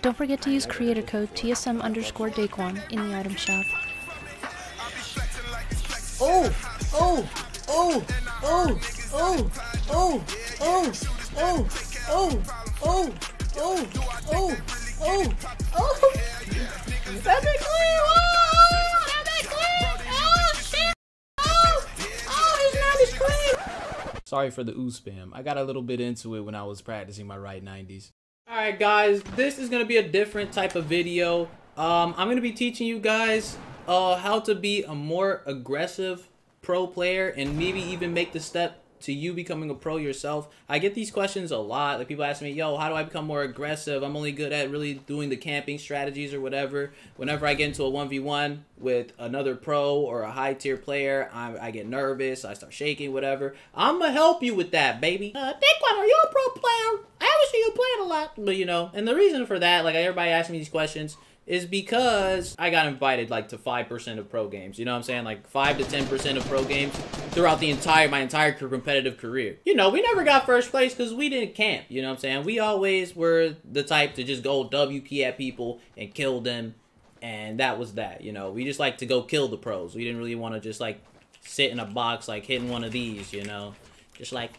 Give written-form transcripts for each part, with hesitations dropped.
Don't forget to use creator code TSM_Daequan in the item shop. Oh! Oh! Oh! Oh! Oh! Oh! Oh! Oh! Oh! Oh! Oh! Oh! Oh! Oh! That big clean! Oh! That big clean! Oh shit! Oh! Oh! His name is clean! Sorry for the ooh spam. I got a little bit into it when I was practicing my right 90s. Alright guys, this is going to be a different type of video. I'm going to be teaching you guys how to be a more aggressive pro player and maybe even make the step to you becoming a pro yourself. I get these questions a lot. Like people ask me, yo, how do I become more aggressive? I'm only good at really doing the camping strategies or whatever. Whenever I get into a 1v1 with another pro or a high tier player, I get nervous, I start shaking, whatever. I'm gonna help you with that, baby. Daequan, are you a pro player? I always see you playing a lot. But you know, and the reason for that, like everybody asks me these questions, is because I got invited like to 5% of pro games. You know what I'm saying? Like 5 to 10% of pro games throughout my entire competitive career. You know, we never got first place because we didn't camp. You know what I'm saying? We always were the type to just go WP at people and kill them. And that was that, you know. We just like to go kill the pros. We didn't really want to just like sit in a box like hitting one of these, you know. Just like...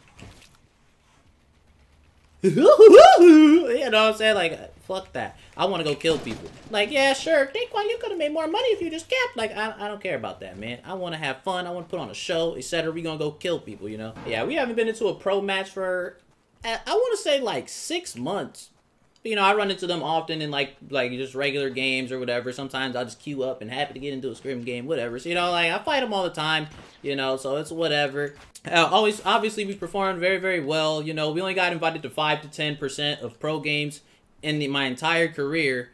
you know what I'm saying? Like, fuck that. I want to go kill people. Like, yeah, sure, Daequan, you could have made more money if you just camped. Like, I don't care about that, man. I want to have fun. I want to put on a show, etc. We gonna go kill people, you know? Yeah, we haven't been into a pro match for, I want to say, like, 6 months. You know, I run into them often in, like just regular games or whatever. Sometimes I'll just queue up and happy to get into a scrim game, whatever. So, you know, like, I fight them all the time, you know, so it's whatever. Obviously, we performed very, very well. You know, we only got invited to 5 to 10% of pro games in my entire career.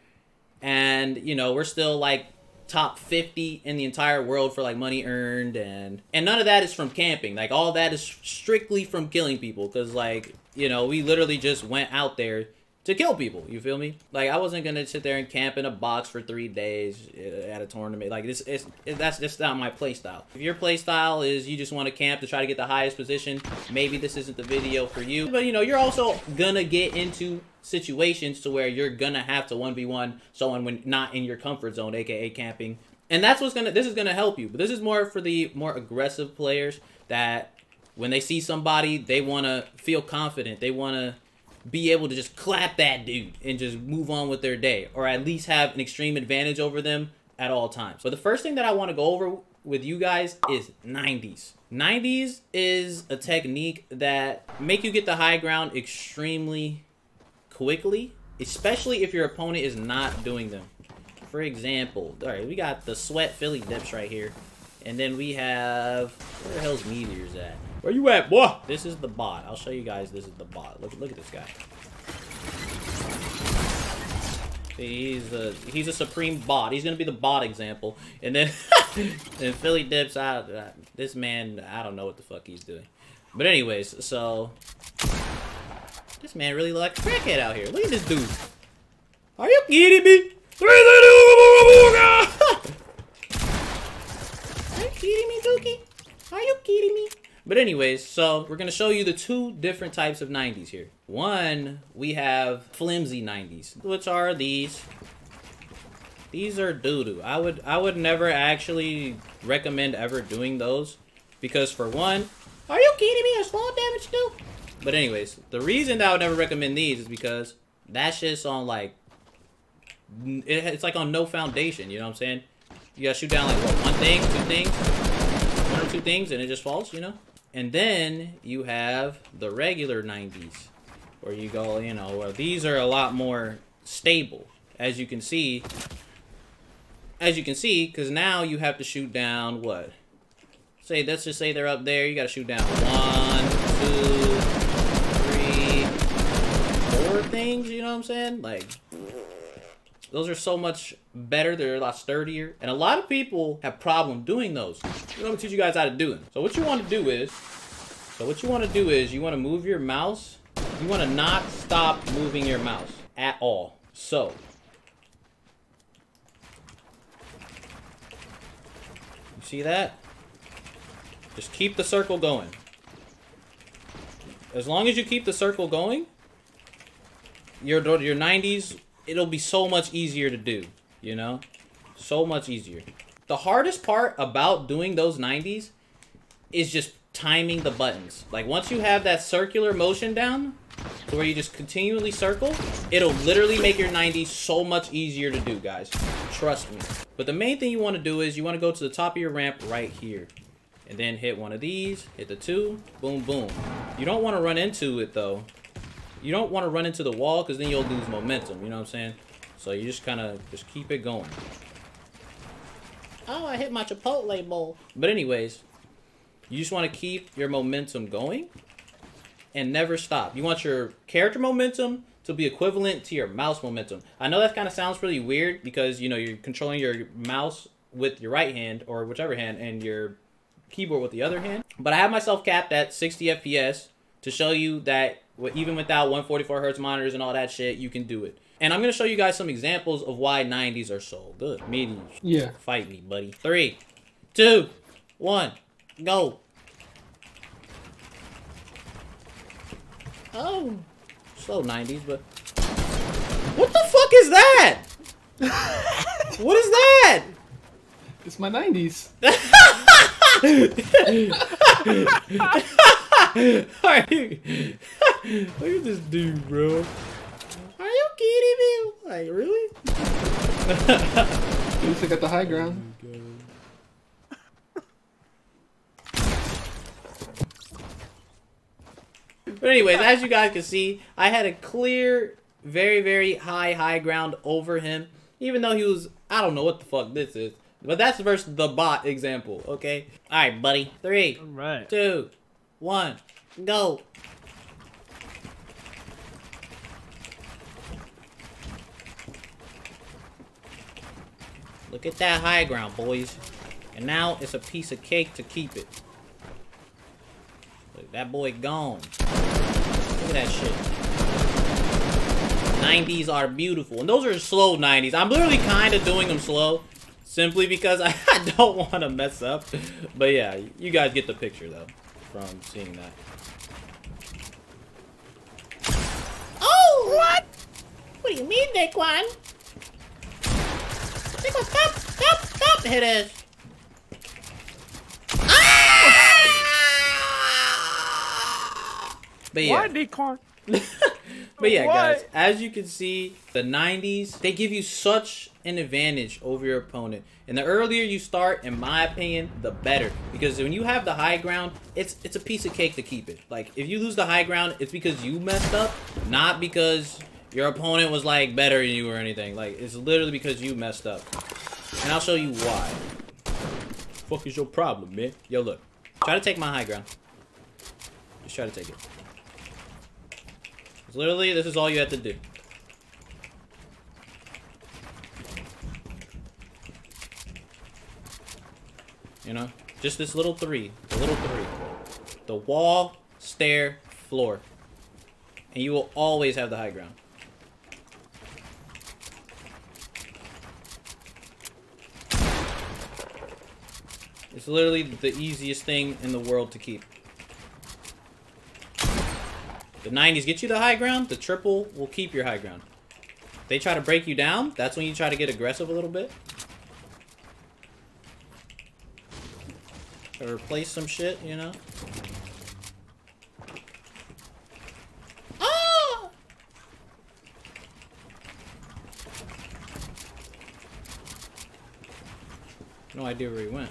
And, you know, we're still, like, top 50 in the entire world for, like, money earned. And none of that is from camping. Like, all that is strictly from killing people. Because, like, you know, we literally just went out there to kill people, you feel me? Like, I wasn't gonna sit there and camp in a box for 3 days at a tournament. Like, that's just not my play style. If your play style is you just want to camp to try to get the highest position, maybe this isn't the video for you. But, you know, you're also gonna get into situations to where you're gonna have to 1v1 someone when not in your comfort zone, aka camping. And that's what's this is gonna help you. But this is more for the more aggressive players that when they see somebody, they wanna feel confident. They wanna be able to just clap that dude and just move on with their day, or at least have an extreme advantage over them at all times. So the first thing that I want to go over with you guys is 90s. 90s is a technique that make you get the high ground extremely quickly, especially if your opponent is not doing them. For example, all right, we got the sweat Philly dips right here, and then we have, where the hell's Meteors at? Where you at, boy? This is the bot. I'll show you guys. This is the bot. Look at this guy. He's a supreme bot. He's gonna be the bot example. And then and Philly dips out. This man, I don't know what the fuck he's doing. But anyways, so this man really like a crackhead out here. Look at this dude. Are you kidding me? Are you kidding me, Dookie? Are you kidding me? But anyways, so we're going to show you the 2 different types of 90s here. One, we have flimsy 90s, which are these. These are doo-doo. I would never actually recommend ever doing those because for one, are you kidding me? It's fall damage too? But anyways, the reason that I would never recommend these is because that shit's on like, it's like on no foundation, you know what I'm saying? You gotta shoot down like what, 1 thing, 2 things? 1 or 2 things and it just falls, you know? And then you have the regular 90s where you go, you know, where these are a lot more stable, as you can see, because now you have to shoot down what? Say, let's just say they're up there. You got to shoot down 1, 2, 3, 4 things. You know what I'm saying? Like, those are so much better. They're a lot sturdier. And a lot of people have problem doing those. I'm going to teach you guys how to do them. So what you want to do is, you want to move your mouse. You want to not stop moving your mouse at all. So, you see that? Just keep the circle going. As long as you keep the circle going, your 90s it'll be so much easier to do, you know? So much easier. The hardest part about doing those 90s is just timing the buttons. Like, once you have that circular motion down, to where you just continually circle, it'll literally make your 90s so much easier to do, guys. Trust me. But the main thing you want to do is you want to go to the top of your ramp right here. And then hit one of these, hit the 2, boom, boom. You don't want to run into it, though. You don't want to run into the wall, because then you'll lose momentum, you know what I'm saying? So you just kind of just keep it going. Oh, I hit my Chipotle bowl. But anyways, you just want to keep your momentum going and never stop. You want your character momentum to be equivalent to your mouse momentum. I know that kind of sounds really weird because, you know, you're controlling your mouse with your right hand or whichever hand and your keyboard with the other hand. But I have myself capped at 60 FPS to show you that even without 144 Hertz monitors and all that shit, you can do it. And I'm going to show you guys some examples of why 90s are so good. Meaning, yeah. Fight me, buddy. 3, 2, 1, go. Oh, slow 90s, but what the fuck is that? What is that? It's my 90s. Look at this dude, bro. Are you kidding me? Like, really? At least I got the high ground. But anyways, as you guys can see, I had a clear, very, very high ground over him. Even though he was, I don't know what the fuck this is. But that's versus the bot example, okay? Alright, buddy. 3, 2, 1, go. Look at that high ground, boys. And now it's a piece of cake to keep it. Look, that boy gone. Look at that shit. 90s are beautiful. And those are slow 90s. I'm literally kind of doing them slow. Simply because I don't want to mess up. But yeah, you guys get the picture, though, from seeing that. Oh! What? What do you mean, Daequan? Daequan, stop! Hit it. But yeah. Why, Daequan? But yeah, guys, as you can see, the 90s, they give you such an advantage over your opponent. And the earlier you start, in my opinion, the better. Because when you have the high ground, it's a piece of cake to keep it. Like, if you lose the high ground, it's because you messed up, not because your opponent was, like, better than you or anything. Like, it's literally because you messed up. And I'll show you why. Fuck is your problem, man? Yo, look. Try to take my high ground. Just try to take it. Literally, this is all you have to do. You know? Just this little 3. The little 3. The wall, stair, floor. And you will always have the high ground. It's literally the easiest thing in the world to keep. The 90s get you the high ground. The triple will keep your high ground. If they try to break you down, that's when you try to get aggressive a little bit. Try to replace some shit, you know? Ah! No idea where he went.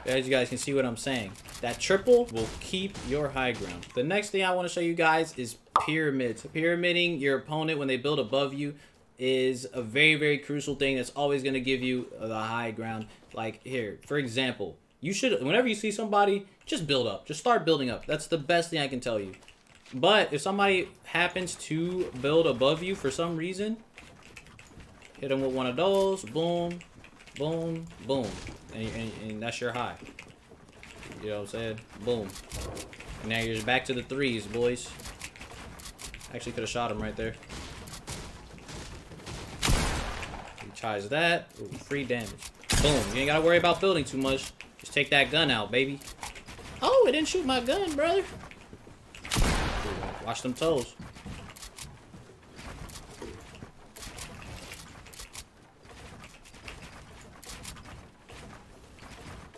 As you guys can see what I'm saying, that triple will keep your high ground. The next thing I want to show you guys is pyramids. Pyramiding your opponent when they build above you is a very, very crucial thing that's always going to give you the high ground. Like here, for example, you should, whenever you see somebody, just build up. Just start building up. That's the best thing I can tell you. But if somebody happens to build above you for some reason, hit them with one of those, boom, boom, boom. And that's your high. You know what I'm saying? Boom. And now you're back to the 3s, boys. Actually could have shot him right there. He tries that. Ooh, free damage. Boom. You ain't gotta worry about building too much. Just take that gun out, baby. Oh, it didn't shoot my gun, brother. Ooh, watch them toes.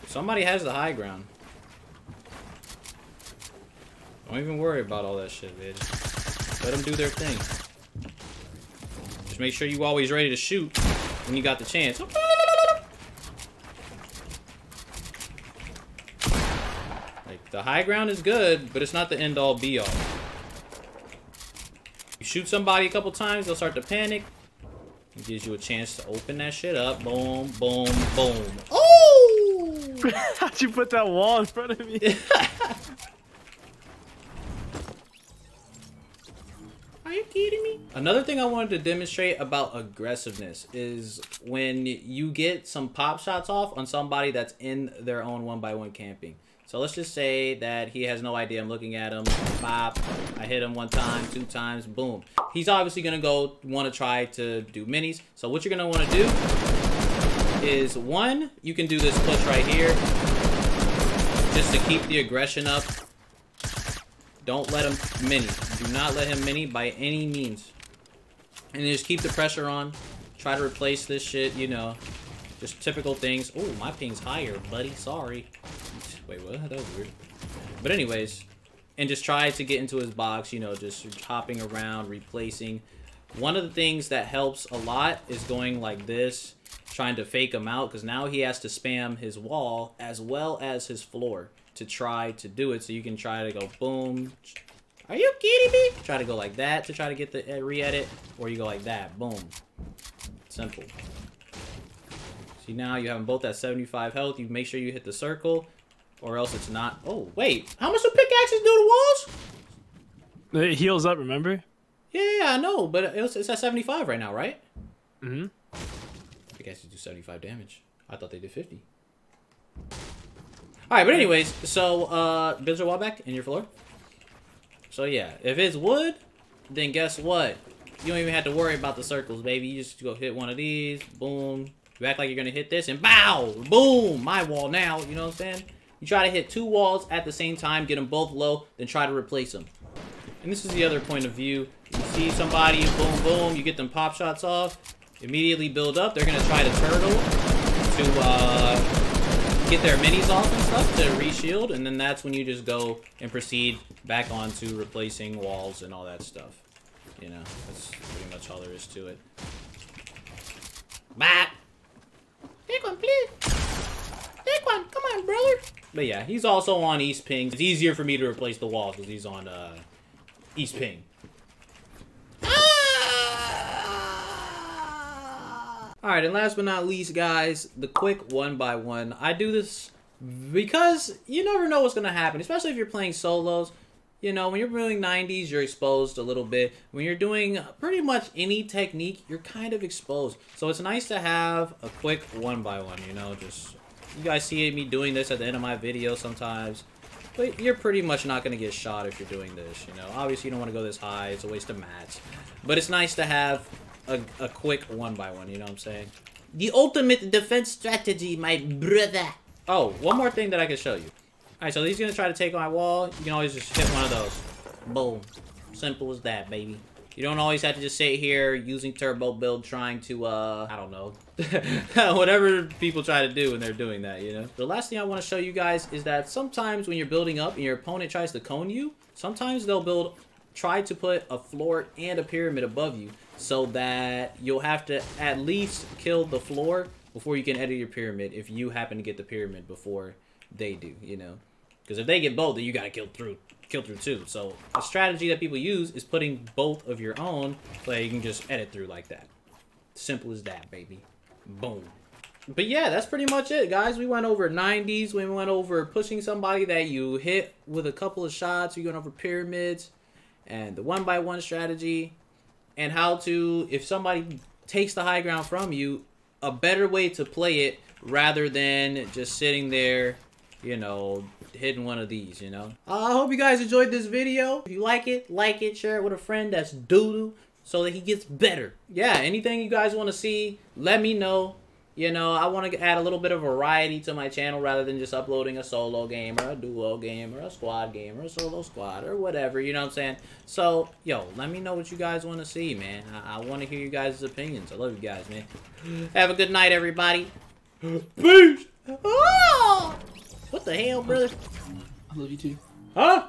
Somebody has the high ground. Don't even worry about all that shit, man. Let them do their thing. Just make sure you always ready to shoot when you got the chance. Like, the high ground is good, but it's not the end-all be-all. You shoot somebody a couple times, they'll start to panic. It gives you a chance to open that shit up. Boom, boom, boom. Oh! How'd you put that wall in front of me? Are you kidding me? Another thing I wanted to demonstrate about aggressiveness is when you get some pop shots off on somebody that's in their own 1x1 camping. So let's just say that he has no idea I'm looking at him. Pop. I hit him 1 time, 2 times, boom. He's obviously gonna go want to try to do minis. So what you're gonna want to do is, 1, you can do this push right here just to keep the aggression up. Don't let him mini. Do not let him mini by any means. And just keep the pressure on. Try to replace this shit, you know. Just typical things. Oh, my ping's higher, buddy. Sorry. Wait, what? That was weird. But anyways, and just try to get into his box, you know, just hopping around, replacing. One of the things that helps a lot is going like this, trying to fake him out, because now he has to spam his wall as well as his floor to try to do it. So you can try to go boom. Are you kidding me? Try to go like that to try to get the re-edit, or you go like that. Boom. Simple. See, now you have them both at 75 health. You make sure you hit the circle, or else it's not. Oh, wait. How much do pickaxes do to walls? It heals up, remember? Yeah, I know, but it's at 75 right now, right? Mm-hmm. Pickaxes do 75 damage. I thought they did 50. Alright, but anyways, so, build your wall back in your floor. So, yeah, if it's wood, then guess what? You don't even have to worry about the circles, baby. You just go hit one of these, boom. You act like you're gonna hit this, and bow! Boom! My wall now, you know what I'm saying? You try to hit 2 walls at the same time, get them both low, then try to replace them. And this is the other point of view. You see somebody, boom, boom, you get them pop shots off, immediately build up. They're gonna try to turtle to, get their minis off and stuff to re-shield, and then that's when you just go and proceed back onto replacing walls and all that stuff. You know, that's pretty much all there is to it. Bye! Daequan, please! Daequan, come on, brother! But yeah, he's also on East Ping. It's easier for me to replace the walls because he's on East Ping. Alright, and last but not least, guys, the quick 1x1. I do this because you never know what's going to happen, especially if you're playing solos. You know, when you're doing 90s, you're exposed a little bit. When you're doing pretty much any technique, you're kind of exposed. So it's nice to have a quick 1x1, you know, just... You guys see me doing this at the end of my video sometimes. But you're pretty much not going to get shot if you're doing this, you know. Obviously, you don't want to go this high. It's a waste of mats. But it's nice to have a quick 1x1, you know what I'm saying? The ultimate defense strategy, my brother. Oh, one more thing that I can show you. Alright, so he's going to try to take my wall. You can always just hit one of those. Boom. Simple as that, baby. You don't always have to just sit here using turbo build trying to, I don't know. Whatever people try to do when they're doing that, you know? The last thing I want to show you guys is that sometimes when you're building up and your opponent tries to cone you, sometimes they'll try to put a floor and a pyramid above you so that you'll have to at least kill the floor before you can edit your pyramid if you happen to get the pyramid before they do, you know? Because if they get both, then you gotta kill through too. So a strategy that people use is putting both of your own so that you can just edit through like that. Simple as that, baby. Boom. But yeah, that's pretty much it, guys. We went over 90s. We went over pushing somebody that you hit with a couple of shots. We went over pyramids and the 1x1 strategy and how to, if somebody takes the high ground from you, a better way to play it rather than just sitting there, you know, hitting one of these, you know. I hope you guys enjoyed this video. If you like it, share it with a friend that's doo-doo. so that he gets better. Yeah, anything you guys want to see, let me know. You know, I want to add a little bit of variety to my channel rather than just uploading a solo game or a duo game or a squad game or a solo squad or whatever, you know what I'm saying? So, yo, let me know what you guys want to see, man. I want to hear you guys' opinions. I love you guys, man. Have a good night, everybody. Peace. Oh! What the hell, brother? I love you too. Huh?